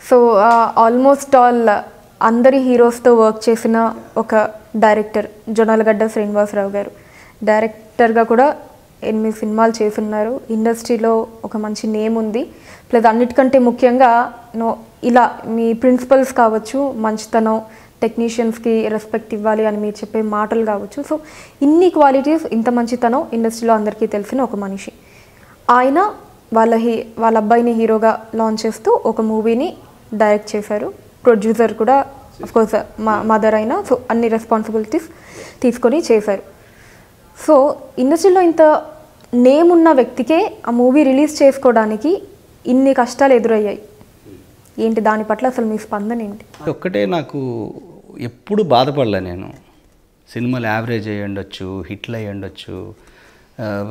So almost all అందరి హీరోస్తో work చేసిన ఒక డైరెక్టర్ జొన్నలగడ్డ శ్రీనివాసరావు గారు. డైరెక్టర్గా కూడా 8 సినిమాలు చేస్తున్నారు. ఇండస్ట్రీలో ఒక మంచి నేమ్ ఉంది. ప్లస్ అన్నిటికంటే ముఖ్యంగా ఇలా మీ ప్రిన్సిపల్స్ కావచ్చు, మంచితనం, టెక్నీషియన్స్కి రెస్పెక్ట్ ఇవ్వాలి అని మీరు చెప్పే మాటలు కావచ్చు. సో ఇన్ని క్వాలిటీస్, ఇంత మంచితనం ఇండస్ట్రీలో అందరికీ తెలిసిన ఒక మనిషి. ఆయన వాళ్ళ అబ్బాయిని హీరోగా లాంచ్ చేస్తూ ఒక మూవీని డైరెక్ట్ చేశారు. ప్రొడ్యూసర్ కూడా అఫ్కోర్స్ మదర్ అయినా. సో అన్ని రెస్పాన్సిబిలిటీస్ తీసుకొని చేశారు. సో ఇండస్ట్రీలో ఇంత నేమ్ ఉన్న వ్యక్తికే ఆ మూవీ రిలీజ్ చేసుకోవడానికి ఇన్ని కష్టాలు ఎదురయ్యాయి. ఏంటి దాని పట్ల అసలు మీ స్పందన ఏంటి? ఒక్కటే, నాకు ఎప్పుడు బాధపడలే. నేను సినిమాలు యావరేజ్ అయ్యి ఉండొచ్చు, హిట్లు అయ్యి ఉండొచ్చు,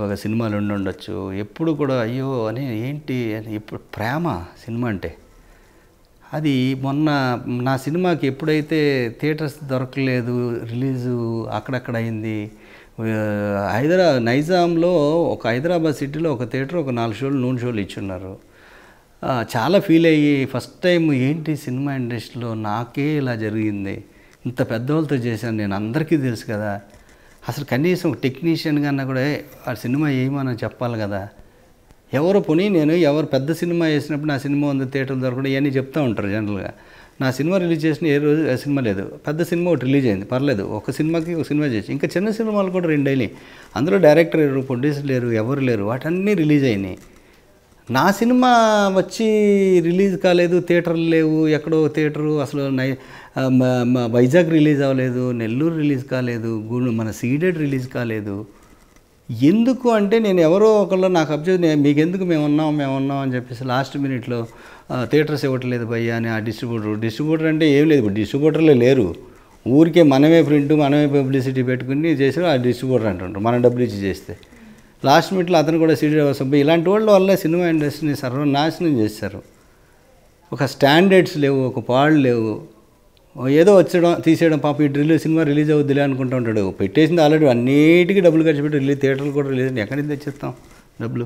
ఒక సినిమాలు ఉండొచ్చు, ఎప్పుడు కూడా అయ్యో అని ఏంటి అని. ఇప్పుడు ప్రేమ సినిమా అంటే అది. మొన్న నా సినిమాకి ఎప్పుడైతే థియేటర్స్ దొరకలేదు, రిలీజు అక్కడక్కడ అయింది. నైజాంలో ఒక హైదరాబాద్ సిటీలో ఒక థియేటర్ ఒక 4 షోలు 100 షోలు ఇచ్చున్నారు. చాలా ఫీల్ అయ్యి ఫస్ట్ టైం ఏంటి సినిమా ఇండస్ట్రీలో నాకే ఇలా జరిగింది, ఇంత పెద్దవాళ్ళతో చేశాను నేను, అందరికీ తెలుసు కదా, అసలు కనీసం ఒక టెక్నీషియన్ కన్నా కూడా ఆ సినిమా ఏమని చెప్పాలి కదా. ఎవరు ఎవరు పెద్ద సినిమా వేసినప్పుడు నా సినిమా ఉంది థియేటర్ దొరకడం ఇవన్నీ చెప్తూ ఉంటారు జనరల్గా. నా సినిమా రిలీజ్ చేసిన ఏ రోజు సినిమా లేదు. పెద్ద సినిమా ఒకటి రిలీజ్ అయింది, పర్లేదు, ఒక సినిమాకి ఒక సినిమా చేసి. ఇంకా చిన్న సినిమాలు కూడా 2 అయినాయి. అందులో డైరెక్టర్ లేరు, ప్రొడ్యూసర్ లేరు, ఎవరు లేరు, వాటన్నీ రిలీజ్ అయినాయి. నా సినిమా వచ్చి రిలీజ్ కాలేదు, థియేటర్లు లేవు, ఎక్కడో థియేటరు అసలు వైజాగ్ రిలీజ్ అవ్వలేదు, నెల్లూరు రిలీజ్ కాలేదు, మన సీడెడ్ రిలీజ్ కాలేదు. ఎందుకు అంటే నేను ఎవరో ఒకళ్ళు నాకు అబ్జర్వ్, మీకెందుకు మేము ఉన్నాం అని చెప్పేసి లాస్ట్ మినిట్లో థియేటర్స్ ఇవ్వట్లేదు భయ్యా అని ఆ డిస్ట్రిబ్యూటర్ అంటే ఏం లేదు, ఇప్పుడు డిస్ట్రిబ్యూటర్లే లేరు, ఊరికే మనమే ప్రింట్ మనమే పబ్లిసిటీ పెట్టుకుని చేసారు ఆ డిస్ట్రిబ్యూటర్ అంటుంటారు, మనం డబ్బులు ఇచ్చి చేస్తే. లాస్ట్ మినిట్లో అతను కూడా సీడీ సభ్యు. ఇలాంటి వాళ్ళ వల్ల సినిమా ఇండస్ట్రీని సర్వనాశనం చేశారు. ఒక స్టాండర్డ్స్ లేవు, ఒక పాళ్ళు లేవు, ఏదో వచ్చేయడం తీసేయడం. పాప ఈ సినిమా రిలీజ్ అవుద్దిలే అనుకుంటూ ఉంటాడు. పెట్టేసింది ఆల్రెడీ, అన్నిటికీ డబ్బులు ఖర్చు పెట్టి థియేటర్లు కూడా రిలీజ్ ఎక్కడి నుంచి తెచ్చిస్తాం డబ్బులు?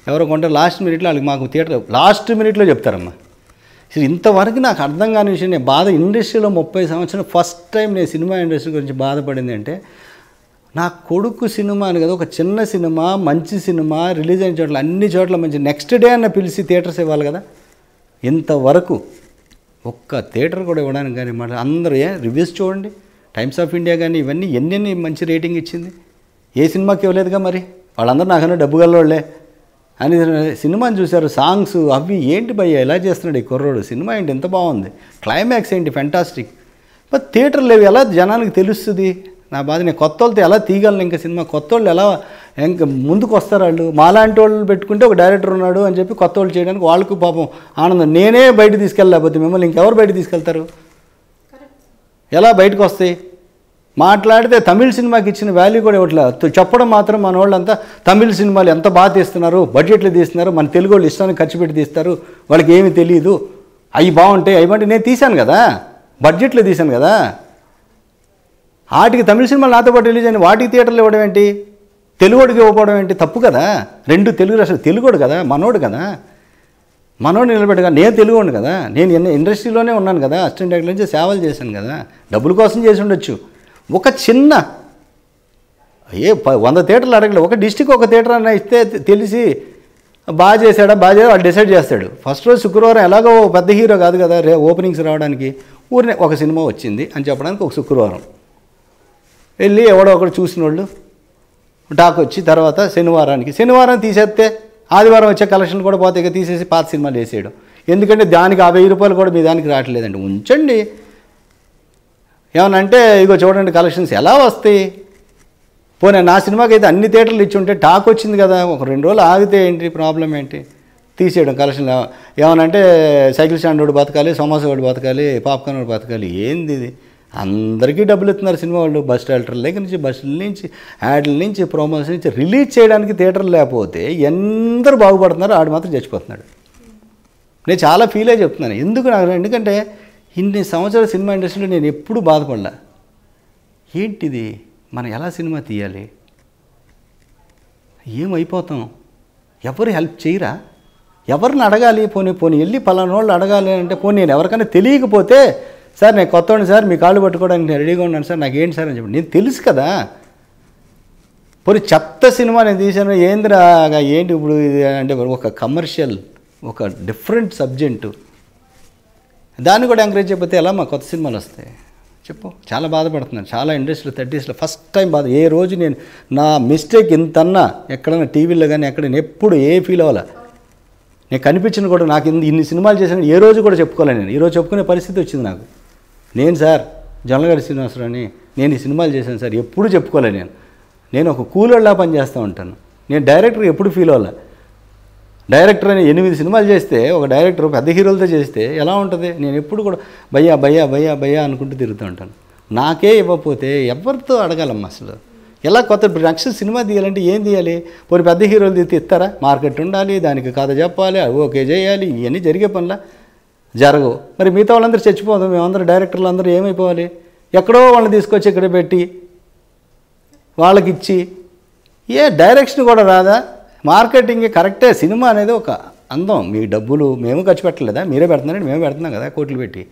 ఎవరో కొంటారు లాస్ట్ మినిట్లో, వాళ్ళకి మాకు థియేటర్ లాస్ట్ మినిట్లో చెప్తారమ్మా. అసలు ఇంతవరకు నాకు అర్థం కాని విషయం. నేను బాధ ఇండస్ట్రీలో 30 సంవత్సరాలు ఫస్ట్ టైం నేను సినిమా ఇండస్ట్రీ గురించి బాధపడింది అంటే, నా కొడుకు సినిమా అని కదా, ఒక చిన్న సినిమా, మంచి సినిమా రిలీజ్ అయిన చోట్ల అన్ని చోట్ల మంచి నెక్స్ట్ డే అన్న పిలిచి థియేటర్స్ ఇవ్వాలి కదా. ఇంతవరకు ఒక్క థియేటర్ కూడా ఇవ్వడానికి కానీ మాట. అందరూ రివ్యూస్ చూడండి, టైమ్స్ ఆఫ్ ఇండియా కానీ ఇవన్నీ ఎన్ని మంచి రేటింగ్ ఇచ్చింది. ఏ సినిమాకి ఇవ్వలేదుగా. మరి వాళ్ళందరూ నాకన్నా డబ్బు గల్లోళ్ళే అని సినిమాని చూశారు. సాంగ్స్ అవి ఏంటి భయ్యా ఎలా చేస్తున్నాడు ఈ కుర్రోడు, సినిమా ఏంటి ఎంత బాగుంది, క్లైమాక్స్ ఏంటి ఫెంటాస్టిక్. బట్ థియేటర్ లేవు, ఎలా జనానికి తెలుస్తుంది నా బాధ. నేను కొత్త వాళ్ళతో ఎలా తీయగలను ఇంకా సినిమా, కొత్త వాళ్ళు ఎలా ఇంకా ముందుకు వస్తారు. వాళ్ళు మాలాంటి వాళ్ళు పెట్టుకుంటే ఒక డైరెక్టర్ ఉన్నాడు అని చెప్పి కొత్త వాళ్ళు చేయడానికి వాళ్ళకు పాపం ఆనందం. నేనే బయట తీసుకెళ్ళలేకపోతే మిమ్మల్ని ఇంకెవరు బయట తీసుకెళ్తారు? ఎలా బయటకు వస్తాయి? మాట్లాడితే తమిళ సినిమాకి ఇచ్చిన వాల్యూ కూడా ఇవ్వట్లేదు. చెప్పడం మాత్రం మన వాళ్ళంతా తమిళ సినిమాలు ఎంత బాగా తీస్తున్నారు, బడ్జెట్లు తీస్తున్నారు, మన తెలుగు వాళ్ళు ఇష్టానికి ఖర్చు పెట్టి తీస్తారు, వాళ్ళకి ఏమీ తెలియదు, అవి బాగుంటాయి అవి అంటే. నేను తీశాను కదా, బడ్జెట్లో తీశాను కదా. వాటికి తమిళ సినిమాలు నాతో పాటు రిలీజ్ అయిన వాటికి థియేటర్లు ఇవ్వడం ఏంటి, తెలుగుడికి ఇవ్వకపోవడం ఏంటి? తప్పు కదా. 2 తెలుగు రాష్ట్రాలు, తెలుగుడు కదా, మనోడు కదా, మనోడు నిలబెట్టగా. నేను తెలుగుండు కదా, నేను ఇండస్ట్రీలోనే ఉన్నాను కదా, అసిస్టెంట్ డైరెక్టర్ నుంచి సేవలు చేశాను కదా, డబ్బుల కోసం చేసి ఉండొచ్చు. ఒక చిన్న 100 థియేటర్లు అడగలేదు, ఒక డిస్టిక్ ఒక థియేటర్ అన్న ఇస్తే తెలిసి బాగా చేశాడా వాడు డిసైడ్ చేస్తాడు. ఫస్ట్ రోజు శుక్రవారం ఎలాగో పెద్ద హీరో కాదు కదా ఓపెనింగ్స్ రావడానికి, ఊరినే ఒక సినిమా వచ్చింది అని చెప్పడానికి ఒక శుక్రవారం వెళ్ళి ఎవడో ఒకడు చూసిన వాళ్ళు టాక్ వచ్చి తర్వాత శనివారం తీసేస్తే ఆదివారం వచ్చే కలెక్షన్లు కూడా పోతే ఇక తీసేసి పాత సినిమాలు వేసేయడం. ఎందుకంటే దానికి 1000 రూపాయలు కూడా మీ దానికి రావట్లేదండి. ఉంచండి, ఏమనంటే ఇగో చూడండి కలెక్షన్స్ ఎలా వస్తాయి. పోనీ నా సినిమాకి అయితే అన్ని థియేటర్లు ఇచ్చి ఉంటే టాక్ వచ్చింది కదా, ఒక 2 రోజులు ఆగితే ఏంటి ప్రాబ్లం ఏంటి? తీసేయడం కలెక్షన్. ఏమనంటే సైకిల్ స్టాండ్ వాడు బతకాలి, సమోసా వాడు బతకాలి, పాప్కార్న్ వాడు బతకాలి. ఏంది ఇది? అందరికీ డబ్బులు ఇస్తున్నారు సినిమా వాళ్ళు. బస్ షెల్టర్ల దగ్గర నుంచి, బస్సుల నుంచి, యాడ్ల నుంచి, ప్రోమోస్ నుంచి. రిలీజ్ చేయడానికి థియేటర్లు లేకపోతే ఎందరూ బాగుపడుతున్నారు, ఆడు మాత్రం చచ్చిపోతున్నాడు. నేను చాలా ఫీల్ అయ్యి చెప్తున్నాను. ఎందుకంటే ఇన్ని సంవత్సరాల సినిమా ఇండస్ట్రీలో నేను ఎప్పుడూ బాధపడలా. ఏంటిది, మనం ఎలా సినిమా తీయాలి, ఏమైపోతాం, ఎవరు హెల్ప్ చేయరా? ఎవరిని అడగాలి? పోనీ పోనీ వెళ్ళి పలానా వాళ్ళు అడగాలి అంటే, పోనీ నేను ఎవరికైనా తెలియకపోతే, సార్ నేను కొత్తవాడిని సార్, మీ కాళ్ళు పట్టుకోవడానికి నేను రెడీగా ఉన్నాను సార్, నాకేంటి సార్ అని చెప్పి నేను తెలుసు కదా. పోనీ చెత్త సినిమా నేను తీశాను, ఏందిరా ఏంటి ఇప్పుడు ఇది అంటే, ఒక కమర్షియల్, ఒక డిఫరెంట్ సబ్జెక్టు, దాన్ని కూడా ఎంకరేజ్ చేయకపోతే ఎలా మా కొత్త సినిమాలు వస్తాయి చెప్పు? చాలా బాధపడుతున్నాను. చాలా ఇండస్ట్రీలో 30sలో ఫస్ట్ టైం బాధ. ఏ రోజు నేను నా మిస్టేక్ ఇంతన్నా ఎక్కడైనా టీవీలో కానీ ఎక్కడైనా ఎప్పుడు ఏ ఫీల్ అవ్వాలా, నేను కనిపించిన కూడా నాకు ఇన్ని సినిమాలు చేశాను ఏ రోజు కూడా చెప్పుకోలే. నేను ఈరోజు చెప్పుకునే పరిస్థితి వచ్చింది నాకు. నేను సార్ జొన్నలగడ్డ శ్రీనివాసరావు అని నేను ఈ సినిమాలు చేశాను సార్ ఎప్పుడు చెప్పుకోలే. నేను ఒక కూలోళ్ళలా పనిచేస్తూ ఉంటాను. నేను డైరెక్టర్ ఎప్పుడు ఫీల్ అవ్వాలా. డైరెక్టర్ అని 8 సినిమాలు చేస్తే, ఒక డైరెక్టర్ పెద్ద హీరోలతో చేస్తే ఎలా ఉంటుంది? నేను ఎప్పుడు కూడా భయ్యా భయ్యా భయ్యా భయ్యా అనుకుంటూ తిరుగుతూ ఉంటాను. నాకే ఇవ్వకపోతే ఎవరితో అడగాలమ్మా అసలు? ఎలా కొత్త నెక్స్ట్ సినిమా తీయాలంటే ఏం తీయాలి? పోనీ పెద్ద హీరోలు తీస్తే ఇస్తారా? మార్కెట్ ఉండాలి, దానికి కథ చెప్పాలి, ఓకే చేయాలి, ఇవన్నీ జరిగే పనులా జరగవు. మరి మిగతా వాళ్ళందరూ చచ్చిపోదాం, మేమందరూ డైరెక్టర్లు అందరూ ఏమైపోవాలి? ఎక్కడో వాళ్ళని తీసుకొచ్చి ఇక్కడ పెట్టి వాళ్ళకి ఇచ్చి డైరెక్షన్ కూడా రాదా? మార్కెటింగ్ కరెక్టే. సినిమా అనేది ఒక అందం. మీ డబ్బులు మేము ఖర్చు పెట్టలేదా? మీరే పెడుతున్నారండి, మేము పెడుతున్నాం కదా కోట్లు పెట్టి.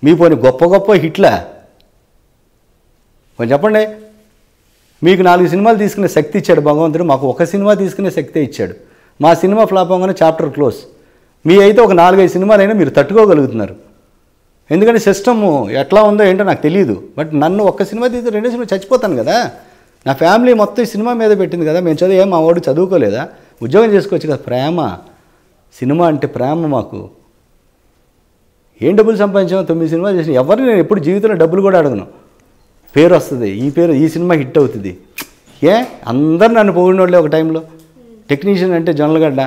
మీ పోనీ గొప్ప గొప్ప హిట్లా కొంచెం చెప్పండి. మీకు 4 సినిమాలు తీసుకునే శక్తి ఇచ్చాడు భగవంతుడు, మాకు ఒక సినిమా తీసుకునే శక్తే ఇచ్చాడు. మా సినిమా ఫ్లాప్ అవ్వగానే చాప్టర్ క్లోజ్. మీ అయితే ఒక 4-5 సినిమాలైనా మీరు తట్టుకోగలుగుతున్నారు. ఎందుకంటే సిస్టమ్ ఎట్లా ఉందో ఏంటో నాకు తెలియదు. బట్ నన్ను ఒక్క సినిమా తీస్తే 2 సినిమా చచ్చిపోతాను కదా. నా ఫ్యామిలీ మొత్తం ఈ సినిమా మీద పెట్టింది కదా. మేము చదివే మా వాడు చదువుకోలేదా? ఉద్యోగం చేసుకోవచ్చు కదా. ప్రేమ, సినిమా అంటే ప్రేమ మాకు. ఏం డబ్బులు సంపాదించామో 9 సినిమాలు చేసిన. ఎవరిని నేను ఎప్పుడు జీవితంలో డబ్బులు కూడా అడగను. పేరు వస్తుంది, ఈ సినిమా హిట్ అవుతుంది. అందరు నన్ను పొగిడిన వాళ్ళే ఒక టైంలో. టెక్నీషియన్ అంటే జొన్నలగడ్డ,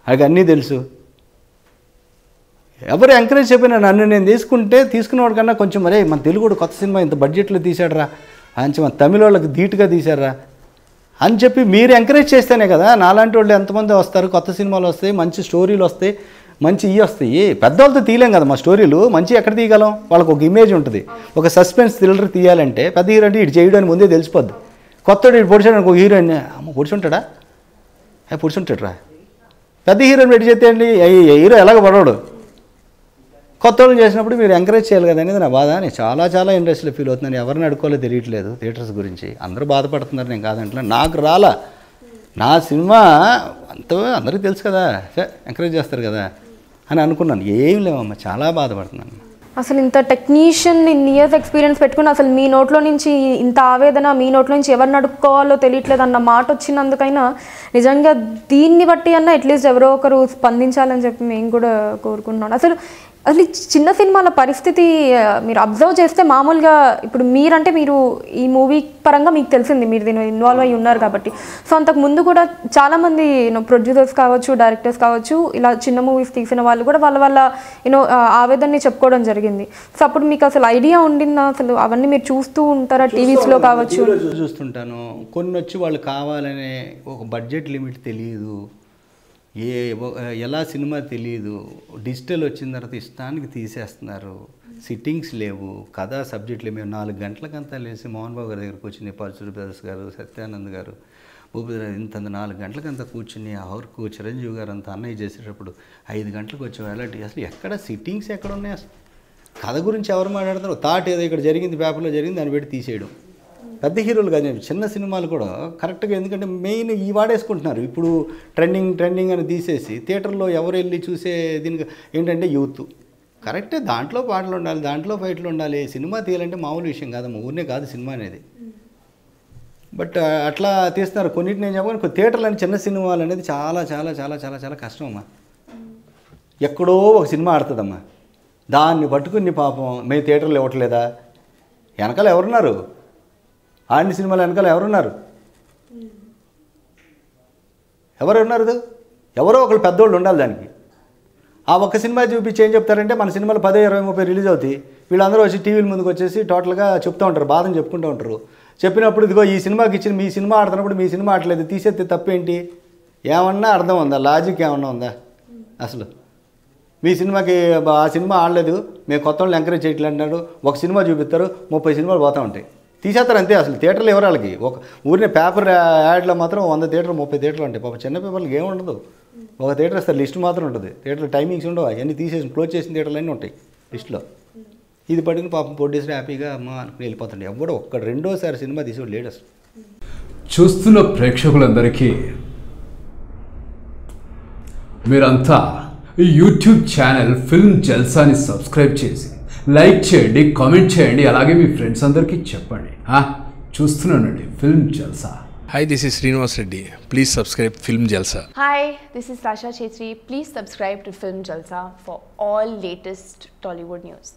అది అన్నీ తెలుసు. ఎవరు ఎంకరేజ్ చెప్పినా నన్ను నేను తీసుకునేవాడు కన్నా కొంచెం మరే మన తెలుగు కొత్త సినిమా ఇంత బడ్జెట్లో తీసాడరా అని, మన తమిళ వాళ్ళకి ధీటుగా తీశారా అని చెప్పి మీరు ఎంకరేజ్ చేస్తేనే కదా నాలాంటి వాళ్ళు ఎంతమంది వస్తారు, కొత్త సినిమాలు వస్తాయి, మంచి స్టోరీలు వస్తాయి, మంచి వస్తాయి. పెద్దవాళ్ళతో తీయలేం కదా మా స్టోరీలు. మంచి ఎక్కడ తీయగలం? వాళ్ళకి ఒక ఇమేజ్ ఉంటుంది. ఒక సస్పెన్స్ థ్రిల్లర్ తీయాలంటే పెద్ద హీరో అంటే ఇటు చేయడానికి ముందే తెలిసిపోద్ది. కొత్తడు ఇటు పొడిచాడు ఒక హీరోయిన్, అమ్మ పొడిచుంటాడా? పొడిచుంటాడు. పెద్ద హీరోయిన్ పెట్టి చేస్తే అండి హీరో ఎలాగ పడవాడు. కొత్త వాళ్ళు చేసినప్పుడు మీరు ఎంకరేజ్ చేయాలి కదా అనేది నా బాధ. నేను చాలా చాలా ఇండస్ట్రీలో ఫీల్ అవుతున్నాను. ఎవరిని అడుకోవాలో తెలియట్లేదు థియేటర్స్ గురించి. అందరూ బాధపడుతున్నారు, నేను కాదంటున్నా. నాకు రాలా నా సినిమా అంత అందరికీ తెలుసు కదా, ఎంకరేజ్ చేస్తారు కదా అని అనుకున్నాను. ఏం లేవమ్మా, చాలా బాధపడుతున్నాను. అసలు ఇంత టెక్నీషియన్ ఇన్ని ఇయర్స్ ఎక్స్పీరియన్స్ పెట్టుకుని అసలు మీ నోట్లో నుంచి ఇంత ఆవేదన, మీ నోట్లో నుంచి ఎవరిని అడుక్కోవాలో తెలియట్లేదు అన్న మాట వచ్చినందుకైనా నిజంగా దీన్ని బట్టి అన్న అట్లీస్ట్ ఎవరో ఒకరు స్పందించాలని చెప్పి మేము కూడా కోరుకుంటున్నాం. అసలు ఈ చిన్న సినిమాల పరిస్థితి మీరు అబ్జర్వ్ చేస్తే మామూలుగా ఇప్పుడు మీరంటే మీరు ఈ మూవీ పరంగా మీకు తెలిసింది, మీరు దీని ఇన్వాల్వ్ అయ్యి ఉన్నారు కాబట్టి. సో అంతకు ముందు కూడా చాలామంది ప్రొడ్యూసర్స్ కావచ్చు, డైరెక్టర్స్ కావచ్చు, ఇలా చిన్న మూవీస్ తీసిన వాళ్ళు కూడా వాళ్ళ ఆవేదనని చెప్పుకోవడం జరిగింది. సో అప్పుడు మీకు అసలు ఐడియా ఉండిందా? అసలు అవన్నీ మీరు చూస్తూ ఉంటారా టీవీస్లో కావచ్చు? చూస్తుంటాను. కొన్ని వచ్చి వాళ్ళు కావాలనే ఒక బడ్జెట్ లిమిట్ తెలియదు, ఎలా సినిమా తెలియదు. డిజిటల్ వచ్చిన తర్వాత ఇష్టానికి తీసేస్తున్నారు. సిట్టింగ్స్ లేవు, కథా సబ్జెక్టులు మేము 4 గంటలకంతా లేచి మోహన్ బాబు గారి దగ్గర కూర్చుని, పరశుడు బ్రదర్స్ గారు, సత్యానంద్ గారు, భూపతి ఇంత 4 గంటలకంతా కూర్చుని ఆవర్కు చిరంజీవి గారు అంతా అన్నయ్య చేసేటప్పుడు 5 గంటలకు వచ్చేవారు. అలాంటి అసలు ఎక్కడ సిట్టింగ్స్ ఎక్కడ ఉన్నాయి? అసలు కథ గురించి ఎవరు మాట్లాడతారు? థాట్ ఏదో ఇక్కడ జరిగింది, పేపర్లో జరిగింది, దాన్ని పెట్టి తీసేయడం. పెద్ద హీరోలు కానీ చిన్న సినిమాలు కూడా కరెక్ట్గా, ఎందుకంటే మెయిన్ ఈ వాడేసుకుంటున్నారు. ఇప్పుడు ట్రెండింగ్ అని తీసేసి థియేటర్లో ఎవరు వెళ్ళి చూసే దీనికి ఏంటంటే యూత్. కరెక్టే, దాంట్లో పాటలు ఉండాలి, దాంట్లో ఫైట్లు ఉండాలి. సినిమా తీయాలంటే మామూలు విషయం కాదమ్మా, ఊరినే కాదు సినిమా అనేది. బట్ అట్లా తీస్తున్నారు. కొన్నింటి నేను చెప్పాను, థియేటర్లు అని చిన్న సినిమాలు అనేది చాలా చాలా చాలా చాలా చాలా కష్టం అమ్మా. ఎక్కడో ఒక సినిమా ఆడుతుందమ్మా, దాన్ని పట్టుకుని పాపం మేము థియేటర్లు ఇవ్వట్లేదా? వెనకాల ఎవరున్నారు? ఆడిన సినిమాలు వెనకాల ఎవరున్నారు? ఎవరున్నారు? ఎవరో ఒకళ్ళు పెద్దోళ్ళు ఉండాలి దానికి. ఆ ఒక్క సినిమా చూపించి ఏం చెప్తారంటే మన సినిమాలు 10, 20, 30 రిలీజ్ అవుతాయి. వీళ్ళందరూ వచ్చి టీవీల ముందుకు వచ్చేసి టోటల్గా చెప్తూ ఉంటారు, బాధను చెప్పుకుంటూ ఉంటారు. చెప్పినప్పుడు ఇదిగో ఈ సినిమాకి ఇచ్చిన మీ సినిమా ఆడుతున్నప్పుడు మీ సినిమా ఆడలేదు, తీసేస్తే తప్పేంటి? ఏమన్నా అర్థం ఉందా? లాజిక్ ఏమన్నా ఉందా? అసలు మీ సినిమాకి ఆ సినిమా ఆడలేదు, మేము కొత్త వాళ్ళు ఎంకరేజ్ చేయట్లేదు అంటారు. ఒక సినిమా చూపిస్తారు, 30 సినిమాలు పోతూ ఉంటాయి, తీసేస్తారు అంతే. అసలు థియేటర్లు ఎవరు వాళ్ళకి? ఒక ఊరినే పేపర్ యాడ్లో మాత్రం 100 థియేటర్లు 30 థియేటర్లు ఉంటాయి. పాప చిన్న పేపర్లకు ఏముండదు. ఒక థియేటర్ ఇస్తారు, లిస్ట్ మాత్రం ఉంటుంది. థియేటర్లో టైమింగ్స్ ఉండవు, అవన్నీ తీసేసి క్లోజ్ చేసిన థియేటర్లు అన్నీ ఉంటాయి లిస్ట్లో. ఇది పట్టుకుని పాపం ప్రొడ్యూసర్ హ్యాపీగా అమ్మ అనుకుని వెళ్ళిపోతుండే. ఎవడో ఒక్క రెండోసారి సినిమా తీసేవాడు లేడు అసలు. చూస్తున్న ప్రేక్షకులందరికీ మీరంతా ఈ యూట్యూబ్ ఛానల్ ఫిల్మ్ జల్సాని సబ్స్క్రైబ్ చేసి లైక్ చేయండి, కామెంట్ చేయండి, అలాగే మీ ఫ్రెండ్స్ అందరికీ చెప్పండి. చూస్తున్నానండి film Jalsa. Hi, this is Srinivas Reddy. Please subscribe Film Jalsa. Hi, this is Sasha Chetri. Please subscribe to Film Jalsa for all latest Tollywood news.